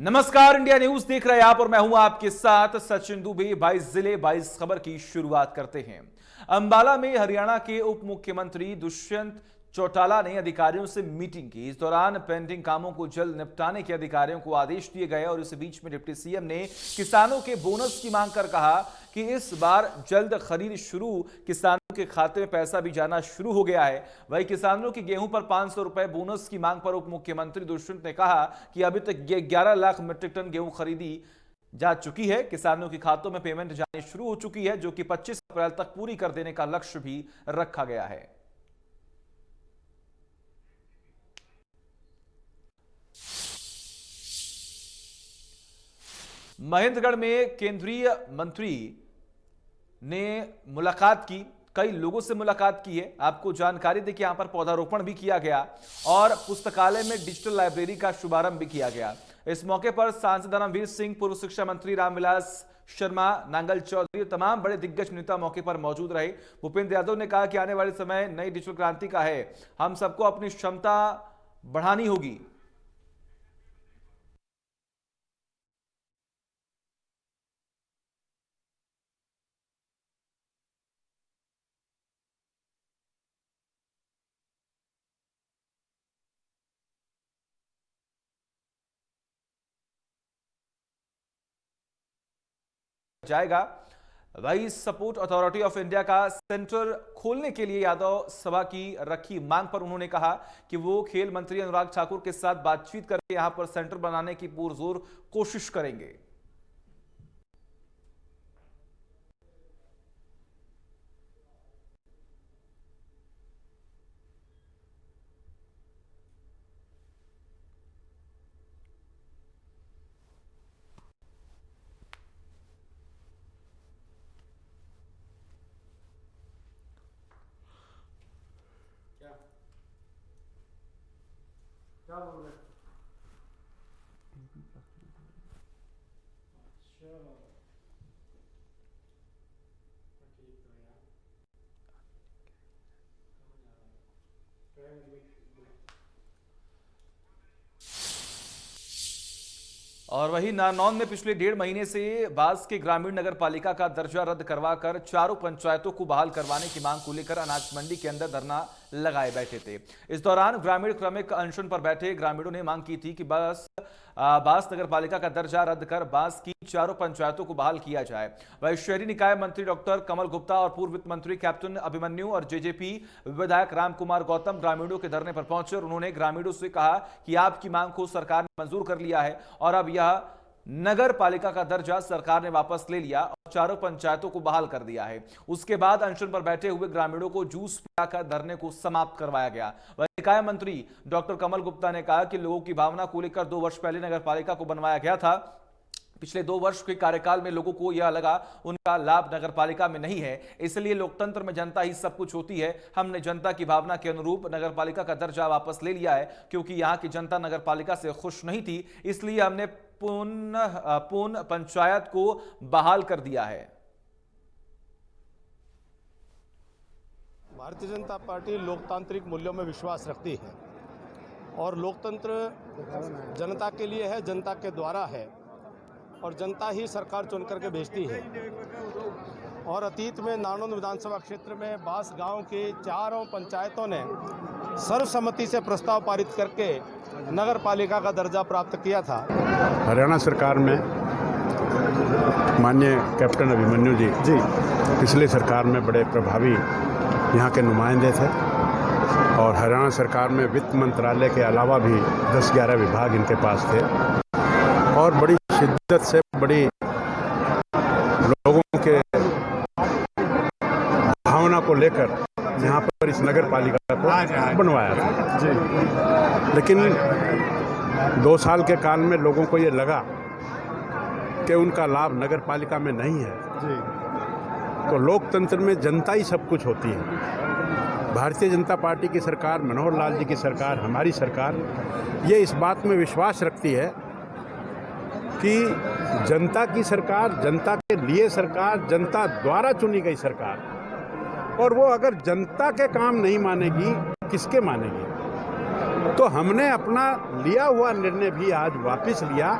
नमस्कार, India news देख रहे हैं आप और मैं हूं आपके साथ सचिन दुबे। 22 जिले 22 खबर की शुरुआत करते हैं। अंबाला में हरियाणा के उप मुख्यमंत्री दुष्यंत चौटाला ने अधिकारियों से मीटिंग की। इस दौरान पेंडिंग कामों को जल्द निपटाने के अधिकारियों को आदेश दिए गए और इस बीच में डिप्टी सीएम ने किसानों के बोनस की मांग कर कहा कि इस बार जल्द खरीद शुरू, किसानों के खाते में पैसा भी जाना शुरू हो गया है। वहीं किसानों की गेहूं पर 500 रुपए बोनस की मांग पर उप मुख्यमंत्री दुष्यंत ने कहा कि अभी तक 11 लाख मीट्रिक टन गेहूं खरीदी जा चुकी है। किसानों के खातों में पेमेंट जानी शुरू हो चुकी है, जो कि 25 अप्रैल तक पूरी कर देने का लक्ष्य भी रखा गया है। महेंद्रगढ़ में केंद्रीय मंत्री ने मुलाकात की, कई लोगों से मुलाकात की है। आपको जानकारी दें कि यहां पर पौधारोपण भी किया गया और पुस्तकालय में डिजिटल लाइब्रेरी का शुभारंभ भी किया गया। इस मौके पर सांसद धर्मवीर सिंह, पूर्व शिक्षा मंत्री रामविलास शर्मा, नांगल चौधरी, तमाम बड़े दिग्गज नेता मौके पर मौजूद रहे। भूपेंद्र यादव ने कहा कि आने वाले समय नई डिजिटल क्रांति का है, हम सबको अपनी क्षमता बढ़ानी होगी। जाएगा। वही सपोर्ट अथॉरिटी ऑफ इंडिया का सेंटर खोलने के लिए यादव सभा की रखी मांग पर उन्होंने कहा कि वो खेल मंत्री अनुराग ठाकुर के साथ बातचीत करके यहां पर सेंटर बनाने की पुरजोर कोशिश करेंगे। क्या बोल रहे? और वहीं नारनौंद में पिछले 1.5 महीने से बास के ग्रामीण नगर पालिका का दर्जा रद्द करवाकर चारों पंचायतों को बहाल करवाने की मांग को लेकर अनाज मंडी के अंदर धरना लगाए बैठे थे। इस दौरान ग्रामीण क्रमिक अनशन पर बैठे ग्रामीणों ने मांग की थी कि बास नगर पालिका का दर्जा रद्द कर बास की चारों पंचायतों को बहाल किया जाए। वही शहरी निकाय मंत्री डॉक्टर कमल गुप्ता और पूर्व वित्त मंत्री कैप्टन अभिमन्यु और जेजेपी विधायक रामकुमार गौतम ग्रामीणों के धरने पर पहुंचे और उन्होंने ग्रामीणों से कहा कि आपकी मांग को सरकार ने मंजूर कर लिया है और अब यह नगर पालिका का दर्जा सरकार ने वापस ले लिया और चारों पंचायतों को बहाल कर दिया है। उसके बाद अनशन पर बैठे हुए ग्रामीणों को जूस पिलाकर धरने को समाप्त करवाया गया। वह निकाय मंत्री डॉक्टर कमल गुप्ता ने कहा कि लोगों की भावना को लेकर 2 वर्ष पहले नगर पालिका को बनवाया गया था। पिछले 2 वर्ष के कार्यकाल में लोगों को यह लगा उनका लाभ नगर पालिका में नहीं है, इसलिए लोकतंत्र में जनता ही सब कुछ होती है। हमने जनता की भावना के अनुरूप नगर पालिका का दर्जा वापस ले लिया है, क्योंकि यहाँ की जनता नगर पालिका से खुश नहीं थी, इसलिए हमने पूर्ण पंचायत को बहाल कर दिया है। भारतीय जनता पार्टी लोकतांत्रिक मूल्यों में विश्वास रखती है और लोकतंत्र जनता के लिए है, जनता के द्वारा है और जनता ही सरकार चुन करके भेजती है। और अतीत में नारनौंद विधानसभा क्षेत्र में बास गांव की चारों पंचायतों ने सर्वसम्मति से प्रस्ताव पारित करके नगर पालिका का दर्जा प्राप्त किया था। हरियाणा सरकार में माननीय कैप्टन अभिमन्यु जी पिछले सरकार में बड़े प्रभावी यहाँ के नुमाइंदे थे और हरियाणा सरकार में वित्त मंत्रालय के अलावा भी 10-11 विभाग इनके पास थे और बड़ी शिद्दत से बड़ी लोगों के भावना को लेकर यहाँ पर इस नगर पालिका को बनवाया था जी। लेकिन 2 साल के काल में लोगों को ये लगा कि उनका लाभ नगर पालिका में नहीं है जी। तो लोकतंत्र में जनता ही सब कुछ होती है। भारतीय जनता पार्टी की सरकार, मनोहर लाल जी की सरकार, हमारी सरकार ये इस बात में विश्वास रखती है कि जनता की सरकार, जनता के लिए सरकार, जनता द्वारा चुनी गई सरकार, और वो अगर जनता के काम नहीं मानेगी किसके मानेगी। तो हमने अपना लिया हुआ निर्णय भी आज वापस लिया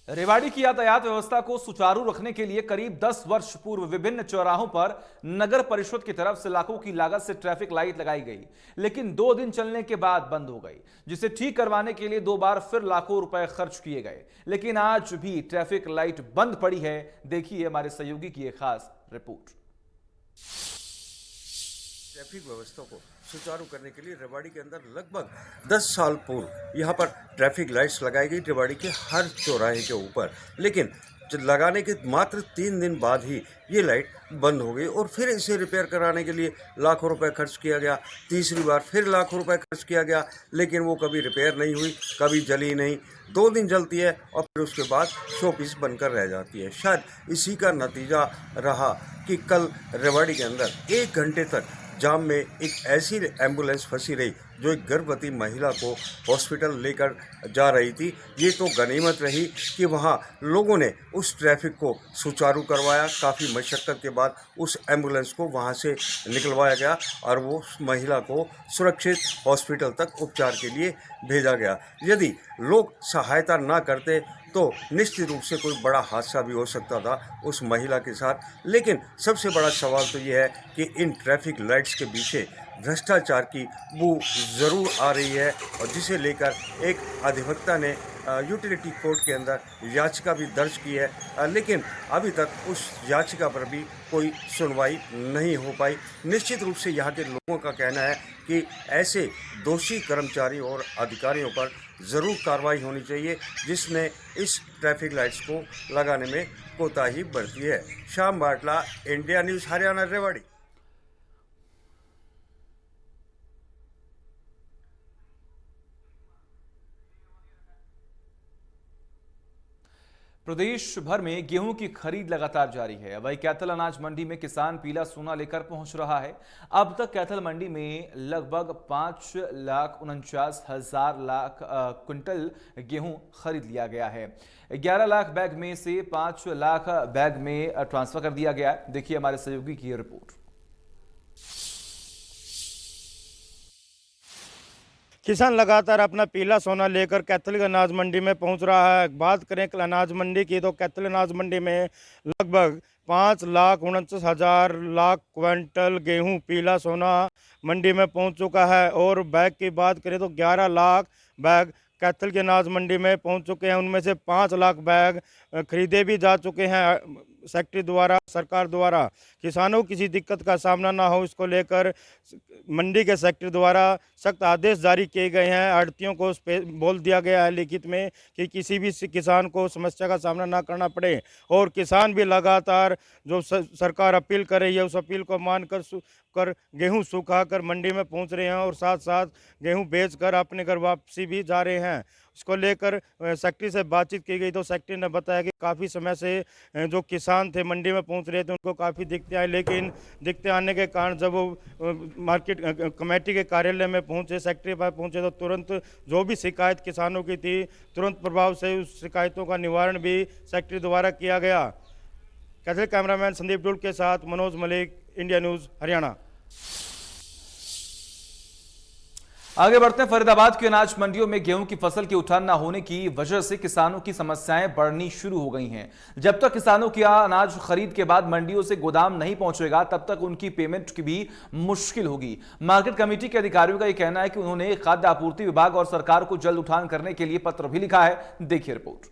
रेवाड़ी की यातायात व्यवस्था को सुचारू रखने के लिए करीब 10 वर्ष पूर्व विभिन्न चौराहों पर नगर परिषद की तरफ से लाखों की लागत से ट्रैफिक लाइट लगाई गई, लेकिन 2 दिन चलने के बाद बंद हो गई, जिसे ठीक करवाने के लिए 2 बार फिर लाखों रुपए खर्च किए गए, लेकिन आज भी ट्रैफिक लाइट बंद पड़ी है। देखिए हमारे सहयोगी की एक खास रिपोर्ट। ट्रैफिक व्यवस्था को सुचारू करने के लिए रेवाड़ी के अंदर लगभग 10 साल पूर्व यहाँ पर ट्रैफिक लाइट्स लगाई गई रेवाड़ी के हर चौराहे के ऊपर, लेकिन लगाने के मात्र 3 दिन बाद ही ये लाइट बंद हो गई और फिर इसे रिपेयर कराने के लिए लाखों रुपए खर्च किया गया। तीसरी बार फिर लाखों रुपए खर्च किया गया, लेकिन वो कभी रिपेयर नहीं हुई, कभी जली नहीं। 2 दिन जलती है और फिर उसके बाद शोपीस बनकर रह जाती है। शायद इसी का नतीजा रहा कि कल रेवाड़ी के अंदर 1 घंटे तक जाम में एक ऐसी एम्बुलेंस फंसी रही जो एक गर्भवती महिला को हॉस्पिटल लेकर जा रही थी। ये तो गनीमत रही कि वहाँ लोगों ने उस ट्रैफिक को सुचारू करवाया। काफ़ी मशक्क़त के बाद उस एम्बुलेंस को वहाँ से निकलवाया गया और वो महिला को सुरक्षित हॉस्पिटल तक उपचार के लिए भेजा गया। यदि लोग सहायता ना करते तो निश्चित रूप से कोई बड़ा हादसा भी हो सकता था उस महिला के साथ। लेकिन सबसे बड़ा सवाल तो ये है कि इन ट्रैफिक लाइट्स के पीछे भ्रष्टाचार की बू ज़रूर आ रही है, और जिसे लेकर एक अधिवक्ता ने यूटिलिटी कोर्ट के अंदर याचिका भी दर्ज की है, लेकिन अभी तक उस याचिका पर भी कोई सुनवाई नहीं हो पाई। निश्चित रूप से यहाँ के लोगों का कहना है कि ऐसे दोषी कर्मचारी और अधिकारियों पर ज़रूर कार्रवाई होनी चाहिए जिसने इस ट्रैफिक लाइट्स को लगाने में कोताही बरती है। श्याम बाटला, इंडिया न्यूज़, हरियाणा, रेवाड़ी। प्रदेश भर में गेहूं की खरीद लगातार जारी है। वही कैथल अनाज मंडी में किसान पीला सोना लेकर पहुंच रहा है। अब तक कैथल मंडी में लगभग 5,49,000 क्विंटल गेहूं खरीद लिया गया है। 11 लाख बैग में से 5 लाख बैग में ट्रांसफर कर दिया गया है। देखिए हमारे सहयोगी की रिपोर्ट। किसान लगातार अपना पीला सोना लेकर कैथल अनाज मंडी में पहुंच रहा है। बात करें अनाज मंडी की तो कैथल अनाज मंडी में लगभग 5,49,000 क्विंटल गेहूं पीला सोना मंडी में पहुंच चुका है। और बैग की बात करें तो 11 लाख बैग कैथल के अनाज मंडी में पहुंच चुके हैं। उनमें से 5 लाख बैग खरीदे भी जा चुके हैं सेक्रेटरी द्वारा, सरकार द्वारा। किसानों को किसी दिक्कत का सामना ना हो, इसको लेकर मंडी के सेक्रेटरी द्वारा सख्त आदेश जारी किए गए हैं। आड़तियों को बोल दिया गया है लिखित में कि किसी भी किसान को समस्या का सामना ना करना पड़े। और किसान भी लगातार जो सरकार अपील कर रही है उस अपील को मानकर गेहूं सुखाकर मंडी में पहुंच रहे हैं और साथ साथ गेहूं बेचकर अपने घर वापसी भी जा रहे हैं। इसको लेकर सेक्रेटरी से बातचीत की गई तो सेक्रेटरी ने बताया कि काफ़ी समय से जो किसान थे मंडी में पहुंच रहे थे उनको काफ़ी दिक्कतें आई, लेकिन दिक्कतें आने के कारण जब वो मार्केट कमेटी के कार्यालय में पहुंचे, सेक्रेटरी पर पहुंचे तो तुरंत जो भी शिकायत किसानों की थी तुरंत प्रभाव से उस शिकायतों का निवारण भी सेक्रेटरी द्वारा किया गया। कैथल कैमरामैन संदीप डुल के साथ मनोज मलिक, इंडिया न्यूज़, हरियाणा। आगे बढ़ते हैं। फरीदाबाद की अनाज मंडियों में गेहूं की फसल के उठान न होने की वजह से किसानों की समस्याएं बढ़नी शुरू हो गई हैं। जब तक किसानों की अनाज खरीद के बाद मंडियों से गोदाम नहीं पहुंचेगा तब तक उनकी पेमेंट की भी मुश्किल होगी। मार्केट कमेटी के अधिकारियों का यह कहना है कि उन्होंने खाद्य आपूर्ति विभाग और सरकार को जल्द उठान करने के लिए पत्र भी लिखा है। देखिए रिपोर्ट।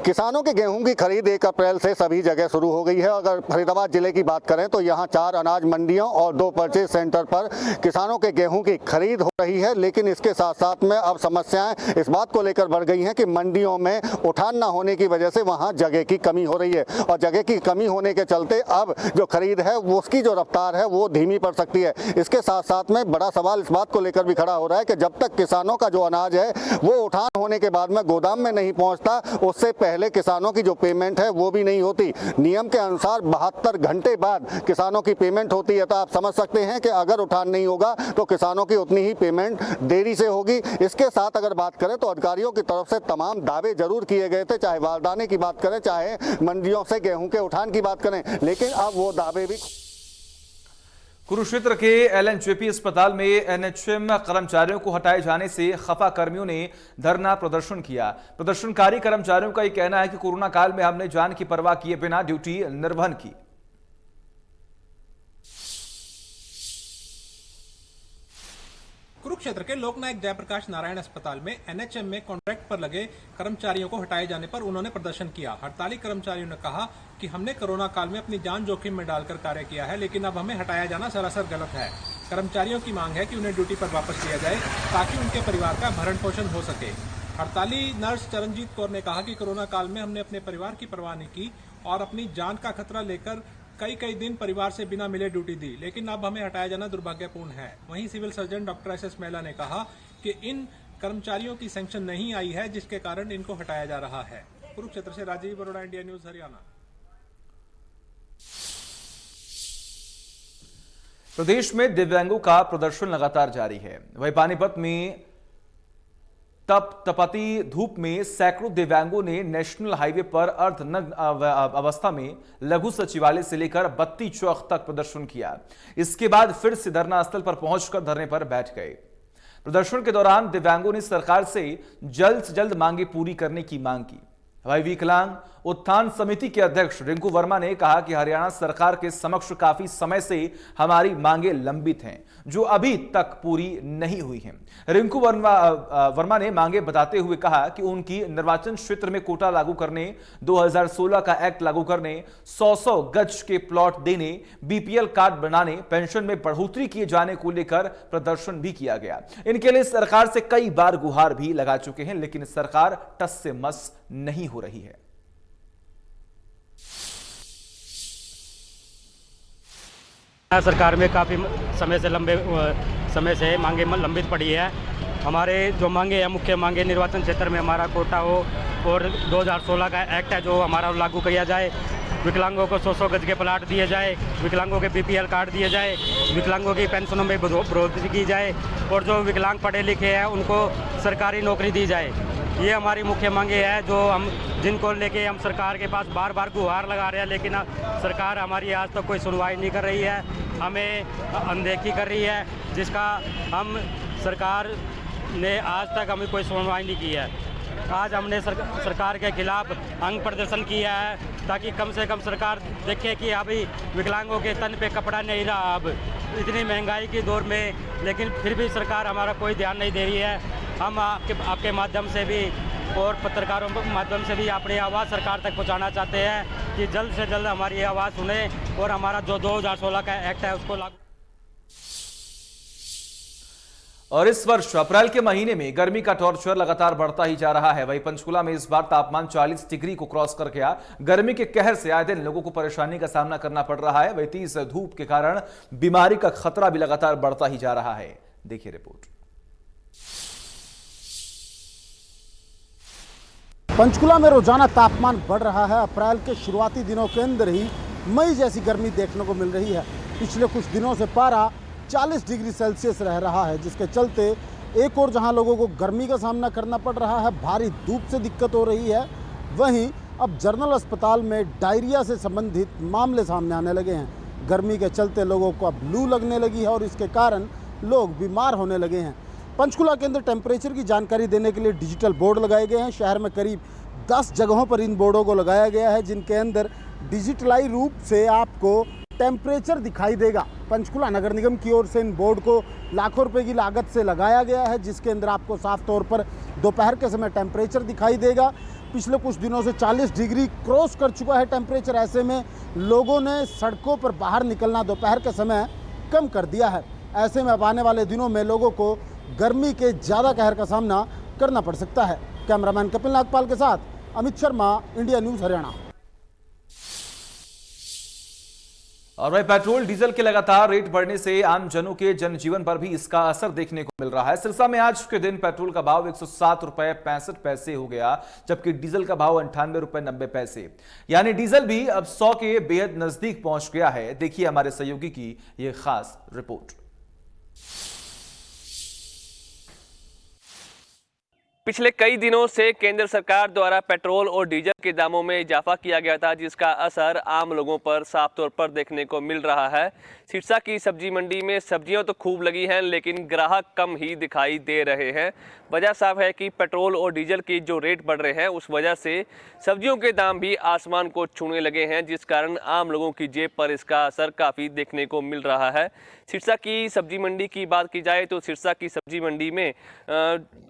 किसानों के गेहूं की खरीद 1 अप्रैल से सभी जगह शुरू हो गई है। अगर फरीदाबाद जिले की बात करें तो यहां 4 अनाज मंडियों और 2 परचेज सेंटर पर किसानों के गेहूं की खरीद हो रही है। लेकिन इसके साथ साथ में अब समस्याएं इस बात को लेकर बढ़ गई हैं कि मंडियों में उठान न होने की वजह से वहां जगह की कमी हो रही है, और जगह की कमी होने के चलते अब जो खरीद है वो उसकी जो रफ्तार है वो धीमी पड़ सकती है। इसके साथ साथ में बड़ा सवाल इस बात को लेकर भी खड़ा हो रहा है कि जब तक किसानों का जो अनाज है वो उठान होने के बाद में गोदाम में नहीं पहुँचता उससे पहले किसानों की जो पेमेंट है वो भी नहीं होती। नियम के अनुसार 72 घंटे बाद किसानों की पेमेंट होती है, तो आप समझ सकते हैं कि अगर उठान नहीं होगा तो किसानों की उतनी ही पेमेंट देरी से होगी। इसके साथ अगर बात करें तो अधिकारियों की तरफ से तमाम दावे जरूर किए गए थे, चाहे बारदाने की बात करें चाहे मंडियों से गेहूं के उठान की बात करें, लेकिन अब वो दावे भी कुरुक्षेत्र के एलएनजेपी अस्पताल में एनएचएम कर्मचारियों को हटाए जाने से खफा कर्मियों ने धरना प्रदर्शन किया। प्रदर्शनकारी कर्मचारियों का यह कहना है कि कोरोना काल में हमने जान की परवाह किए बिना ड्यूटी निर्वहन की। कुरुक्षेत्र के लोकनायक जयप्रकाश नारायण अस्पताल में एनएचएम में कॉन्ट्रैक्ट पर लगे कर्मचारियों को हटाए जाने पर उन्होंने प्रदर्शन किया। हड़ताली कर्मचारियों ने कहा कि हमने कोरोना काल में अपनी जान जोखिम में डालकर कार्य किया है, लेकिन अब हमें हटाया जाना सरासर गलत है। कर्मचारियों की मांग है कि उन्हें ड्यूटी पर वापस लिया जाए ताकि उनके परिवार का भरण पोषण हो सके। हड़ताली नर्स चरणजीत कौर ने कहा कि कोरोना काल में हमने अपने परिवार की परवाह नहीं की और अपनी जान का खतरा लेकर कई दिन परिवार से बिना मिले ड्यूटी दी, लेकिन अब हमें हटाया जाना दुर्भाग्यपूर्ण है। वहीं सिविल सर्जन डॉक्टर एस मेला ने कहा कि इन कर्मचारियों की सैंक्शन नहीं आई है, जिसके कारण इनको हटाया जा रहा है। कुरुक्षेत्र से राजीव अरोड़ा, इंडिया न्यूज हरियाणा। प्रदेश में दिव्यांगों का प्रदर्शन लगातार जारी है। वहीं पानीपत में तपती धूप में सैकड़ों दिव्यांगों ने नेशनल हाईवे पर अर्धनग्न अवस्था में लघु सचिवालय से लेकर बत्ती चौक तक प्रदर्शन किया। इसके बाद फिर से धरना स्थल पर पहुंचकर धरने पर बैठ गए। प्रदर्शन के दौरान दिव्यांगों ने सरकार से जल्द मांगे पूरी करने की मांग की। वहीं विकलांग उत्थान समिति के अध्यक्ष रिंकू वर्मा ने कहा कि हरियाणा सरकार के समक्ष काफी समय से हमारी मांगे लंबित हैं, जो अभी तक पूरी नहीं हुई हैं। रिंकू वर्मा ने मांगे बताते हुए कहा कि उनकी निर्वाचन क्षेत्र में कोटा लागू करने, 2016 का एक्ट लागू करने, 100 गज के प्लॉट देने, बीपीएल कार्ड बनाने, पेंशन में बढ़ोतरी किए जाने को लेकर प्रदर्शन भी किया गया। इनके लिए सरकार से कई बार गुहार भी लगा चुके हैं, लेकिन सरकार टस से मस नहीं हो रही है। सरकार में काफ़ी समय से मांगे लंबित पड़ी है। हमारे जो मांगे हैं, मुख्य मांगे निर्वाचन क्षेत्र में हमारा कोटा हो और 2016 का एक्ट है जो हमारा लागू किया जाए। विकलांगों को 100 गज के प्लाट दिए जाए, विकलांगों के बीपीएल कार्ड दिए जाए, विकलांगों की पेंशनों में बढ़ोतरी की जाए और जो विकलांग पढ़े लिखे हैं उनको सरकारी नौकरी दी जाए। ये हमारी मुख्य मांगे है जिनको लेके हम सरकार के पास बार बार गुहार लगा रहे हैं, लेकिन सरकार हमारी आज तक कोई सुनवाई नहीं कर रही है, हमें अनदेखी कर रही है, जिसका हम सरकार ने आज तक हमें कोई सुनवाई नहीं की है। आज हमने सरकार के खिलाफ अंग प्रदर्शन किया है ताकि कम से कम सरकार देखे कि अभी विकलांगों के तन पे कपड़ा नहीं रहा अब इतनी महंगाई के दौर में, लेकिन फिर भी सरकार हमारा कोई ध्यान नहीं दे रही है। हम आपके माध्यम से भी और पत्रकारों के माध्यम से भी अपनी आवाज़ सरकार तक पहुंचाना चाहते हैं कि जल्द से जल्द हमारी आवाज़ सुने और हमारा जो 2016 का एक्ट है उसको लागू। और इस वर्ष अप्रैल के महीने में गर्मी का टॉर्चर लगातार बढ़ता ही जा रहा है। वहीं पंचकुला में इस बार तापमान 40 डिग्री को क्रॉस कर गया। गर्मी के कहर से आए दिन लोगों को परेशानी का सामना करना पड़ रहा है। वहीं तेज धूप के कारण बीमारी का खतरा भी लगातार बढ़ता ही जा रहा है। देखिए रिपोर्ट। पंचकुला में रोजाना तापमान बढ़ रहा है। अप्रैल के शुरुआती दिनों के अंदर ही मई जैसी गर्मी देखने को मिल रही है। पिछले कुछ दिनों से पारा 40 डिग्री सेल्सियस रह रहा है, जिसके चलते एक और जहां लोगों को गर्मी का सामना करना पड़ रहा है, भारी धूप से दिक्कत हो रही है, वहीं अब जनरल अस्पताल में डायरिया से संबंधित मामले सामने आने लगे हैं। गर्मी के चलते लोगों को अब लू लगने लगी है और इसके कारण लोग बीमार होने लगे हैं। पंचकुला के अंदर टेम्परेचर की जानकारी देने के लिए डिजिटल बोर्ड लगाए गए हैं। शहर में करीब 10 जगहों पर इन बोर्डों को लगाया गया है, जिनके अंदर डिजिटलाइज रूप से आपको टेम्परेचर दिखाई देगा। पंचकुला नगर निगम की ओर से इन बोर्ड को लाखों रुपए की लागत से लगाया गया है, जिसके अंदर आपको साफ तौर पर दोपहर के समय टेम्परेचर दिखाई देगा। पिछले कुछ दिनों से 40 डिग्री क्रॉस कर चुका है टेम्परेचर। ऐसे में लोगों ने सड़कों पर बाहर निकलना दोपहर के समय कम कर दिया है। ऐसे में अब आने वाले दिनों में लोगों को गर्मी के ज़्यादा कहर का सामना करना पड़ सकता है। कैमरामैन कपिल नागपाल के साथ अमित शर्मा, इंडिया न्यूज़ हरियाणा। और वही पेट्रोल डीजल के लगातार रेट बढ़ने से आम जनों के जनजीवन पर भी इसका असर देखने को मिल रहा है। सिरसा में आज के दिन पेट्रोल का भाव 107 रुपए 65 पैसे हो गया, जबकि डीजल का भाव 98 रुपए 90 पैसे, यानी डीजल भी अब 100 के बेहद नजदीक पहुंच गया है। देखिए हमारे सहयोगी की यह खास रिपोर्ट। पिछले कई दिनों से केंद्र सरकार द्वारा पेट्रोल और डीजल के दामों में इजाफा किया गया था, जिसका असर आम लोगों पर साफ तौर पर देखने को मिल रहा है। सिरसा की सब्जी मंडी में सब्जियां तो खूब लगी हैं, लेकिन ग्राहक कम ही दिखाई दे रहे हैं। वजह साफ है कि पेट्रोल और डीजल की जो रेट बढ़ रहे हैं, उस वजह से सब्जियों के दाम भी आसमान को छूने लगे हैं, जिस कारण आम लोगों की जेब पर इसका असर काफ़ी देखने को मिल रहा है। सिरसा की सब्जी मंडी की बात की जाए तो सिरसा की सब्जी मंडी में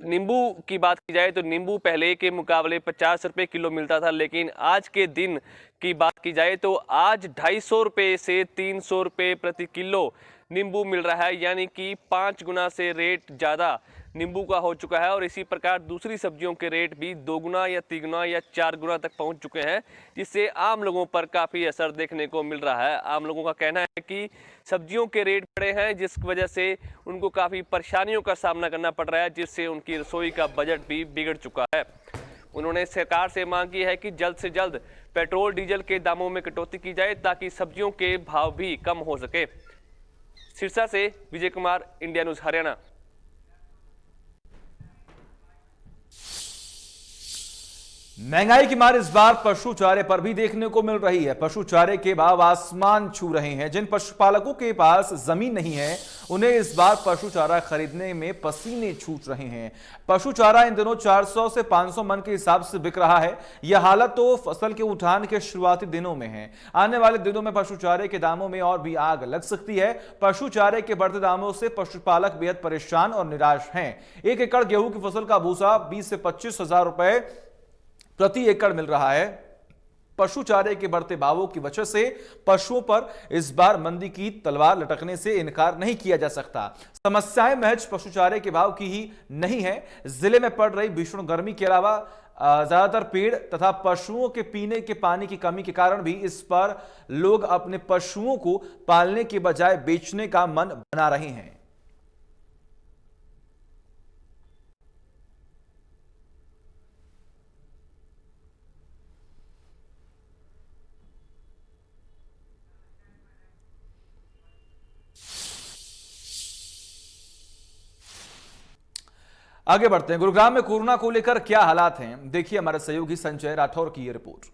नींबू की बात की जाए तो नींबू पहले के मुकाबले 50 रुपये किलो मिलता था, लेकिन आज के दिन की बात की जाए तो आज 250 रुपये से 300 रुपये प्रति किलो नींबू मिल रहा है, यानी कि 5 गुना से रेट ज़्यादा नींबू का हो चुका है। और इसी प्रकार दूसरी सब्जियों के रेट भी 2 गुना या 3 गुना या 4 गुना तक पहुंच चुके हैं, जिससे आम लोगों पर काफ़ी असर देखने को मिल रहा है। आम लोगों का कहना है कि सब्जियों के रेट बढ़े हैं, जिस वजह से उनको काफ़ी परेशानियों का सामना करना पड़ रहा है, जिससे उनकी रसोई का बजट भी बिगड़ चुका है। उन्होंने सरकार से मांग की है कि जल्द से जल्द पेट्रोल डीजल के दामों में कटौती की जाए, ताकि सब्जियों के भाव भी कम हो सके। सिरसा से विजय कुमार, इंडिया न्यूज़ हरियाणा। महंगाई की मार इस बार पशु चारे पर भी देखने को मिल रही है। पशु चारे के भाव आसमान छू रहे हैं। जिन पशुपालकों के पास जमीन नहीं है, उन्हें इस बार पशु चारा खरीदने में पसीने छूट रहे हैं। पशु चारा इन दिनों 400 से 500 मन के हिसाब से बिक रहा है। यह हालत तो फसल के उठान के शुरुआती दिनों में है। आने वाले दिनों में पशु चारे के दामों में और भी आग लग सकती है। पशु चारे के बढ़ते दामों से पशुपालक बेहद परेशान और निराश हैं। 1 एकड़ गेहूं की फसल का भूसा 20 से 25 हजार रुपए प्रति एकड़ मिल रहा है। पशु चारे के बढ़ते भावों की वजह से पशुओं पर इस बार मंदी की तलवार लटकने से इनकार नहीं किया जा सकता। समस्याएं महज पशु चारे के भाव की ही नहीं है। जिले में पड़ रही भीषण गर्मी के अलावा ज्यादातर पेड़ तथा पशुओं के पीने के पानी की कमी के कारण भी इस पर लोग अपने पशुओं को पालने के बजाय बेचने का मन बना रहे हैं। आगे बढ़ते हैं। गुरुग्राम में कोरोना को लेकर क्या हालात हैं, देखिए हमारे सहयोगी संजय राठौर की ये रिपोर्ट।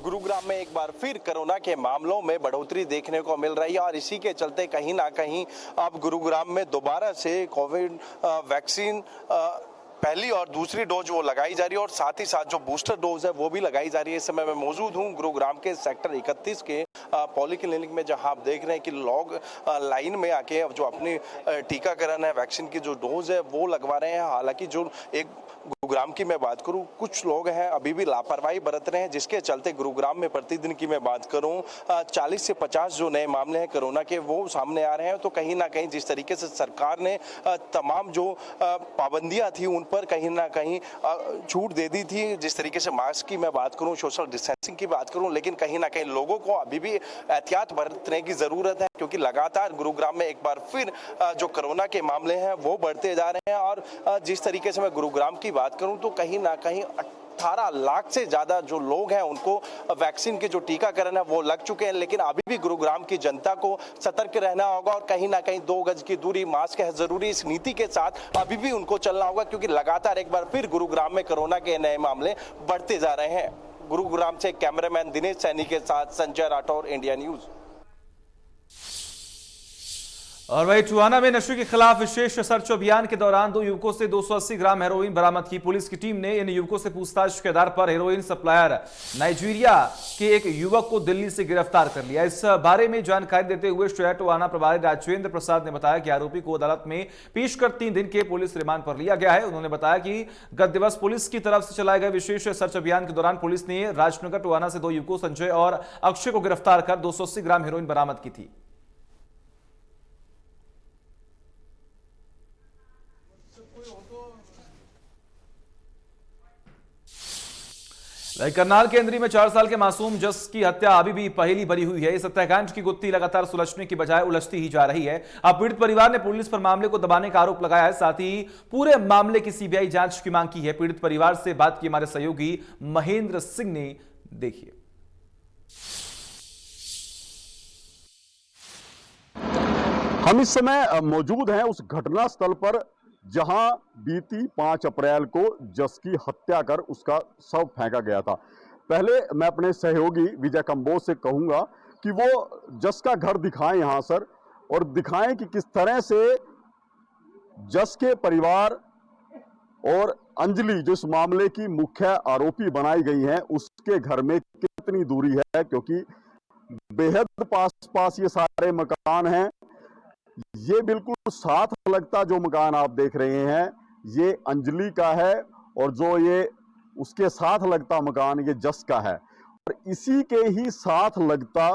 गुरुग्राम में एक बार फिर कोरोना के मामलों में बढ़ोतरी देखने को मिल रही है और इसी के चलते कहीं ना कहीं अब गुरुग्राम में दोबारा से कोविड वैक्सीन पहली और दूसरी डोज वो लगाई जा रही है और साथ ही साथ जो बूस्टर डोज है वो भी लगाई जा रही है। इस समय मैं मौजूद हूँ गुरुग्राम के सेक्टर 31 के पॉलीक्लिनिक में, जहां आप देख रहे हैं कि लोग लाइन में आके जो अपनी टीकाकरण है, वैक्सीन की जो डोज है वो लगवा रहे हैं। हालांकि जो एक गुरुग्राम की मैं बात करूं, कुछ लोग हैं अभी भी लापरवाही बरत रहे हैं, जिसके चलते गुरुग्राम में प्रतिदिन की मैं बात करूं 40 से 50 जो नए मामले हैं कोरोना के वो सामने आ रहे हैं। तो कहीं ना कहीं जिस तरीके से सरकार ने तमाम जो पाबंदियां थी उन पर कहीं ना कहीं छूट दे दी थी, जिस तरीके से मास्क की मैं बात करूं, सोशल डिस्टेंसिंग की बात करूं, लेकिन कहीं ना कहीं लोगों को अभी भी एहतियात बरतने की जरूरत है, क्योंकि लगातार गुरुग्राम में एक बार फिर जो कोरोना के मामले हैं वो बढ़ते जा रहे हैं। और जिस तरीके से मैं गुरुग्राम की बात करूं तो कहीं ना कहीं 18 लाख से ज्यादा जो लोग हैं उनको वैक्सीन के जो टीकाकरण है वो लग चुके हैं, लेकिन अभी भी गुरुग्राम की जनता को सतर्क रहना होगा और कहीं ना कहीं 2 गज की दूरी, मास्क है जरूरी, इस नीति के साथ अभी भी उनको चलना होगा, क्योंकि लगातार एक बार फिर गुरुग्राम में कोरोना के नए मामले बढ़ते जा रहे हैं। गुरुग्राम से कैमरामैन दिनेश सैनी के साथ संजय राठौर, इंडिया न्यूज। और वही टुहाना में नशे के खिलाफ विशेष सर्च अभियान के दौरान 2 युवकों से 280 ग्राम हेरोइन बरामद की। पुलिस की टीम ने इन युवकों से पूछताछ के आधार पर हेरोइन सप्लायर नाइजीरिया के एक युवक को दिल्ली से गिरफ्तार कर लिया। इस बारे में जानकारी देते हुए शहर टुहाना प्रभारी राजेंद्र प्रसाद ने बताया कि आरोपी को अदालत में पेश कर 3 दिन के पुलिस रिमांड पर लिया गया है। उन्होंने बताया कि गत दिवस पुलिस की तरफ से चलाए गए विशेष सर्च अभियान के दौरान पुलिस ने राजनगर टुहाना से 2 युवकों संजय और अक्षय को गिरफ्तार कर 280 ग्राम हेरोइन बरामद की थी। करनाल के अंदरी में 4 साल के मासूम जस की हत्या अभी भी पहेली बनी हुई है। इस हत्याकांड की गुत्थी लगातार सुलझने की बजाय उलझती ही जा रही है। अब पीड़ित परिवार ने पुलिस पर मामले को दबाने का आरोप लगाया है, साथ ही पूरे मामले की सीबीआई जांच की मांग की है। पीड़ित परिवार से बात की हमारे सहयोगी महेंद्र सिंह ने, देखिए। हम इस समय मौजूद हैं उस घटना स्थल पर जहां बीती 5 अप्रैल को जस की हत्या कर उसका शव फेंका गया था। पहले मैं अपने सहयोगी विजय कंबोज से कहूंगा कि वो जस का घर दिखाएं यहां सर, और दिखाएं कि किस तरह से जस के परिवार और अंजलि जो इस मामले की मुख्य आरोपी बनाई गई हैं उसके घर में कितनी दूरी है, क्योंकि बेहद पास ये सारे मकान हैं। ये बिल्कुल साथ लगता जो मकान आप देख रहे हैं ये अंजलि का है, और जो ये उसके साथ लगता मकान ये जस का है, और इसी के ही साथ लगता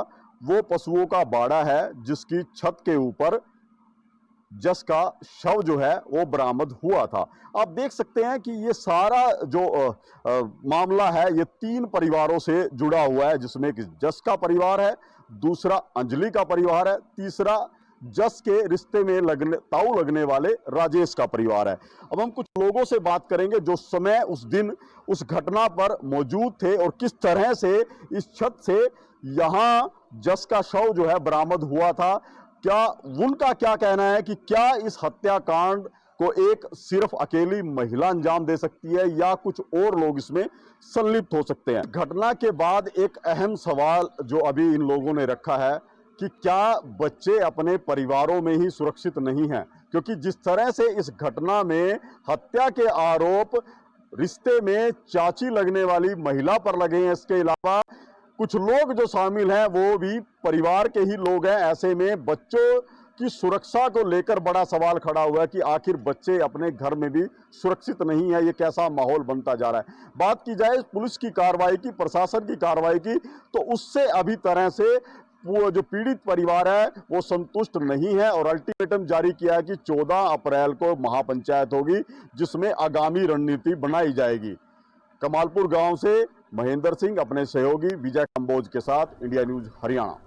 वो पशुओं का बाड़ा है जिसकी छत के ऊपर जस का शव जो है वो बरामद हुआ था। आप देख सकते हैं कि ये सारा जो मामला है ये 3 परिवारों से जुड़ा हुआ है, जिसमें कि जस का परिवार है, दूसरा अंजलि का परिवार है, तीसरा जस के रिश्ते में ताऊ लगने वाले राजेश का परिवार है। अब हम कुछ लोगों से बात करेंगे जो समय उस दिन उस घटना पर मौजूद थे और किस तरह से इस छत से यहां जस का शव जो है बरामद हुआ था। क्या उनका क्या कहना है कि क्या इस हत्याकांड को एक सिर्फ अकेली महिला अंजाम दे सकती है या कुछ और लोग इसमें संलिप्त हो सकते हैं। घटना के बाद एक अहम सवाल जो अभी इन लोगों ने रखा है कि क्या बच्चे अपने परिवारों में ही सुरक्षित नहीं हैं, क्योंकि जिस तरह से इस घटना में हत्या के आरोप रिश्ते में चाची लगने वाली महिला पर लगे हैं, इसके अलावा कुछ लोग जो शामिल हैं वो भी परिवार के ही लोग हैं। ऐसे में बच्चों की सुरक्षा को लेकर बड़ा सवाल खड़ा हुआ है कि आखिर बच्चे अपने घर में भी सुरक्षित नहीं है। ये कैसा माहौल बनता जा रहा है। बात की जाए पुलिस की कार्रवाई की, प्रशासन की कार्रवाई की, तो उससे अभी तरह से वो जो पीड़ित परिवार है वो संतुष्ट नहीं है और अल्टीमेटम जारी किया है कि 14 अप्रैल को महापंचायत होगी जिसमें आगामी रणनीति बनाई जाएगी। कमालपुर गांव से महेंद्र सिंह अपने सहयोगी विजय कंबोज के साथ, इंडिया न्यूज हरियाणा।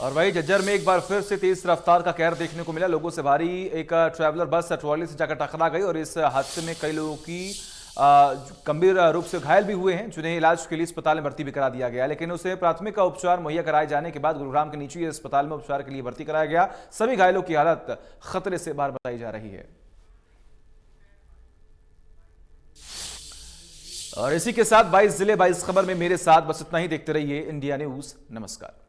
और वही झज्जर में एक बार फिर से तेज रफ्तार का कहर देखने को मिला। लोगों से भारी एक ट्रैवलर बस ट्रॉली से जाकर टकरा गई और इस हादसे में कई लोगों की गंभीर रूप से घायल भी हुए हैं, जिन्हें इलाज के लिए अस्पताल में भर्ती भी करा दिया गया। लेकिन उसे प्राथमिक उपचार मुहैया कराए जाने के बाद गुरुग्राम के निजी अस्पताल में उपचार के लिए भर्ती कराया गया। सभी घायलों की हालत खतरे से बाहर बताई जा रही है। और इसी के साथ 22 जिले 22 खबर में मेरे साथ बस इतना ही। देखते रहिए इंडिया न्यूज। नमस्कार।